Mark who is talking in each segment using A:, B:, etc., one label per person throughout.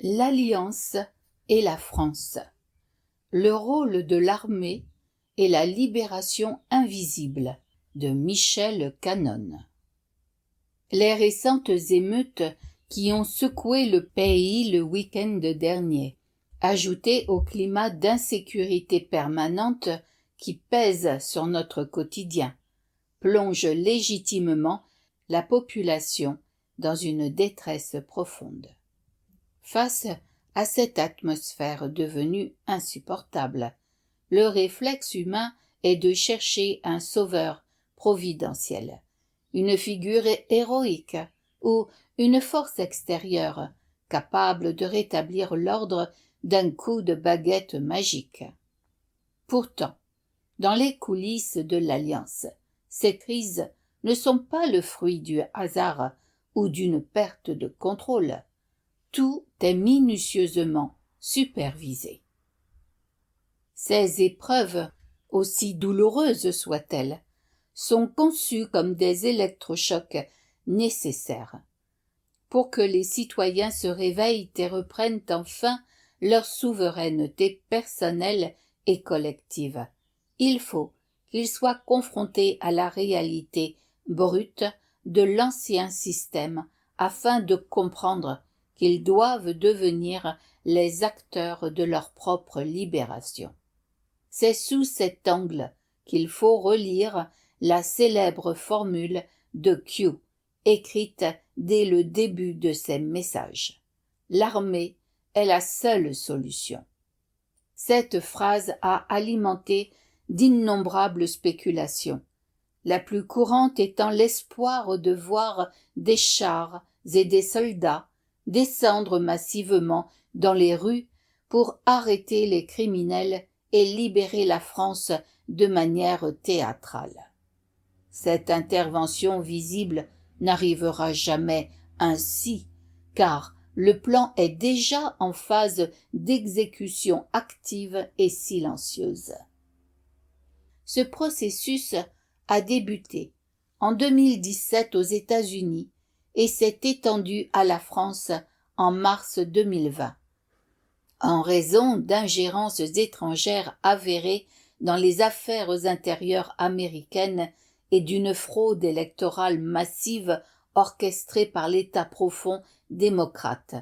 A: L'Alliance et la France. Le rôle de l'armée et la libération invisible de Michel Cannon. Les récentes émeutes qui ont secoué le pays le week-end dernier, ajoutées au climat d'insécurité permanente qui pèse sur notre quotidien, plongent légitimement la population dans une détresse profonde. Face à cette atmosphère devenue insupportable, le réflexe humain est de chercher un sauveur providentiel, une figure héroïque ou une force extérieure capable de rétablir l'ordre d'un coup de baguette magique. Pourtant, dans les coulisses de l'Alliance, ces crises ne sont pas le fruit du hasard ou d'une perte de contrôle. Tout est minutieusement supervisé. Ces épreuves, aussi douloureuses soient-elles, sont conçues comme des électrochocs nécessaires pour que les citoyens se réveillent et reprennent enfin leur souveraineté personnelle et collective. Il faut qu'ils soient confrontés à la réalité brute de l'ancien système afin de comprendre qu'ils doivent devenir les acteurs de leur propre libération. C'est sous cet angle qu'il faut relire la célèbre formule de Q, écrite dès le début de ses messages. L'armée est la seule solution. Cette phrase a alimenté d'innombrables spéculations, la plus courante étant l'espoir de voir des chars et des soldats descendre massivement dans les rues pour arrêter les criminels et libérer la France de manière théâtrale. Cette intervention visible n'arrivera jamais ainsi, car le plan est déjà en phase d'exécution active et silencieuse. Ce processus a débuté en 2017 aux États-Unis et s'est étendu à la France en mars 2020. En raison d'ingérences étrangères avérées dans les affaires intérieures américaines et d'une fraude électorale massive orchestrée par l'État profond démocrate,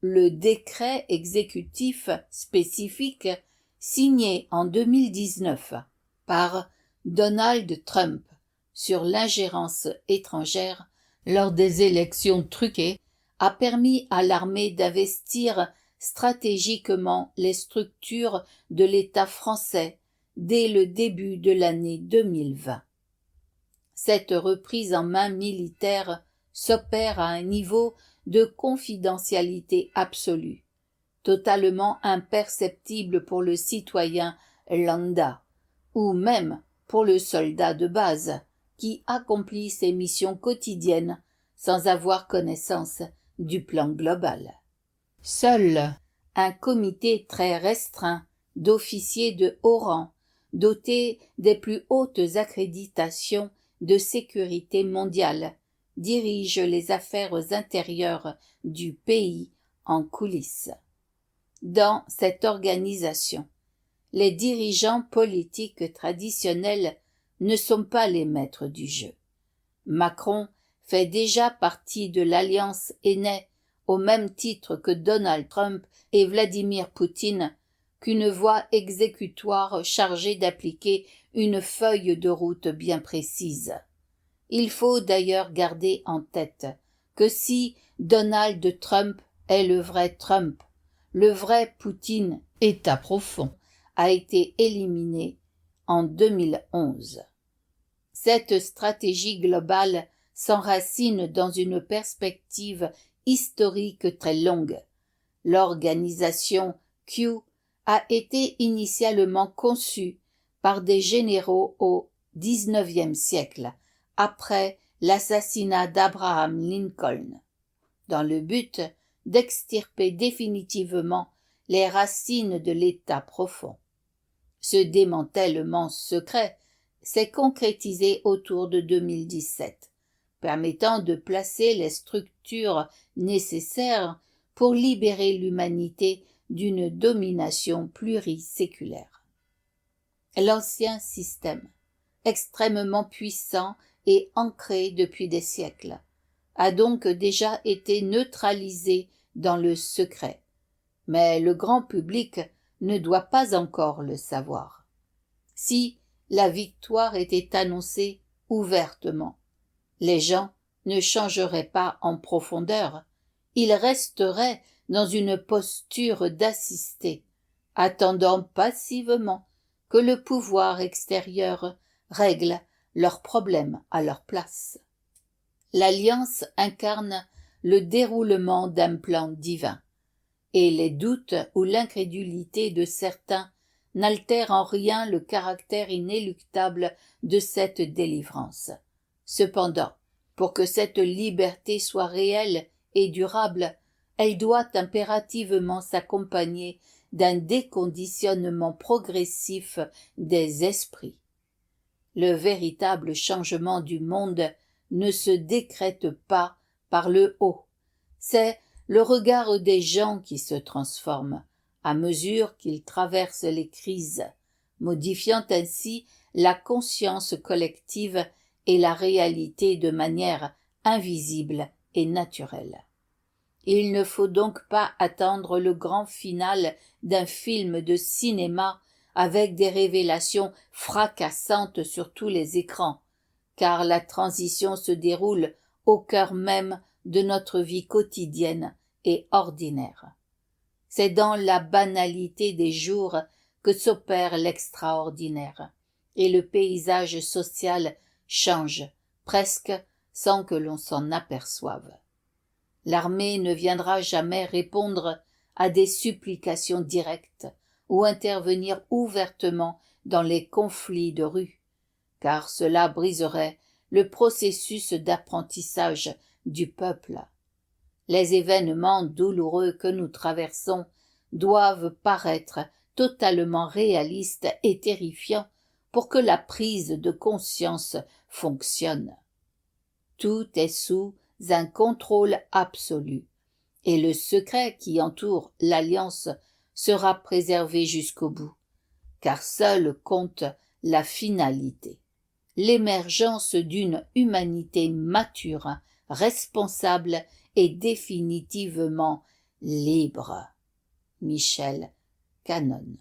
A: le décret exécutif spécifique signé en 2019 par Donald Trump sur l'ingérence étrangère lors des élections truquées a permis à l'armée d'investir stratégiquement les structures de l'État français dès le début de l'année 2020. Cette reprise en main militaire s'opère à un niveau de confidentialité absolue, totalement imperceptible pour le citoyen lambda, ou même pour le soldat de base, qui accomplit ses missions quotidiennes sans avoir connaissance du plan global. Seul un comité très restreint d'officiers de haut rang, dotés des plus hautes accréditations de sécurité mondiale, dirige les affaires intérieures du pays en coulisses. Dans cette organisation, les dirigeants politiques traditionnels ne sont pas les maîtres du jeu. Macron fait déjà partie de l'Alliance et n'est, au même titre que Donald Trump et Vladimir Poutine, qu'une voie exécutoire chargée d'appliquer une feuille de route bien précise. Il faut d'ailleurs garder en tête que si Donald Trump est le vrai Trump, le vrai Poutine, État profond, a été éliminé en 2011. Cette stratégie globale s'enracine dans une perspective historique très longue. L'organisation Q a été initialement conçue par des généraux au XIXe siècle, après l'assassinat d'Abraham Lincoln, dans le but d'extirper définitivement les racines de l'État profond. Ce démantèlement secret s'est concrétisé autour de 2017, permettant de placer les structures nécessaires pour libérer l'humanité d'une domination pluriséculaire. L'ancien système, extrêmement puissant et ancré depuis des siècles, a donc déjà été neutralisé dans le secret, mais le grand public ne doit pas encore le savoir. Si la victoire était annoncée ouvertement, les gens ne changeraient pas en profondeur, ils resteraient dans une posture d'assister, attendant passivement que le pouvoir extérieur règle leurs problèmes à leur place. L'Alliance incarne le déroulement d'un plan divin, et les doutes ou l'incrédulité de certains n'altèrent en rien le caractère inéluctable de cette délivrance. Cependant, pour que cette liberté soit réelle et durable, elle doit impérativement s'accompagner d'un déconditionnement progressif des esprits. Le véritable changement du monde ne se décrète pas par le haut. C'est le regard des gens qui se transforme à mesure qu'ils traversent les crises, modifiant ainsi la conscience collective et la réalité de manière invisible et naturelle. Il ne faut donc pas attendre le grand final d'un film de cinéma avec des révélations fracassantes sur tous les écrans, car la transition se déroule au cœur même de notre vie quotidienne et ordinaire. C'est dans la banalité des jours que s'opère l'extraordinaire, et le paysage social change, presque sans que l'on s'en aperçoive. L'armée ne viendra jamais répondre à des supplications directes ou intervenir ouvertement dans les conflits de rue, car cela briserait le processus d'apprentissage du peuple. Les événements douloureux que nous traversons doivent paraître totalement réalistes et terrifiants pour que la prise de conscience fonctionne. Tout est sous un contrôle absolu, et le secret qui entoure l'Alliance sera préservé jusqu'au bout, car seule compte la finalité, l'émergence d'une humanité mature, responsable et définitivement libre. Michel Canonne.